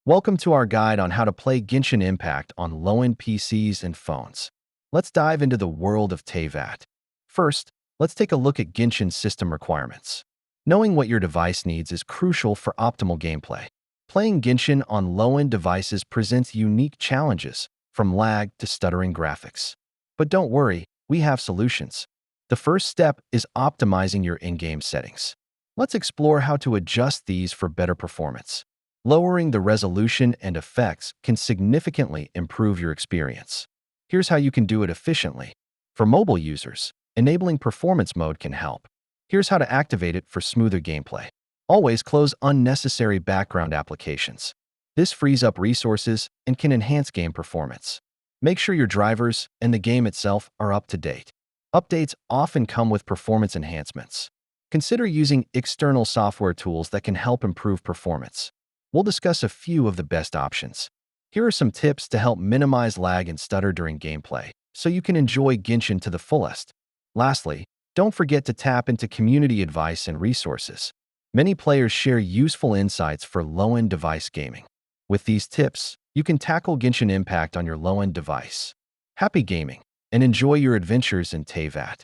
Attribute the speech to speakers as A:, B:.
A: Welcome to our guide on how to play Genshin Impact on low-end PCs and phones. Let's dive into the world of TVAT. First, let's take a look at Genshin's system requirements. Knowing what your device needs is crucial for optimal gameplay. Playing Genshin on low-end devices presents unique challenges, from lag to stuttering graphics. But don't worry, we have solutions. The first step is optimizing your in-game settings. Let's explore how to adjust these for better performance. Lowering the resolution and effects can significantly improve your experience. Here's how you can do it efficiently. For mobile users, enabling performance mode can help. Here's how to activate it for smoother gameplay. Always close unnecessary background applications. This frees up resources and can enhance game performance. Make sure your drivers and the game itself are up to date. Updates often come with performance enhancements. Consider using external software tools that can help improve performance. We'll discuss a few of the best options. Here are some tips to help minimize lag and stutter during gameplay, so you can enjoy Genshin to the fullest. Lastly, don't forget to tap into community advice and resources. Many players share useful insights for low-end device gaming. With these tips, you can tackle Genshin Impact on your low-end device. Happy gaming, and enjoy your adventures in TVAT.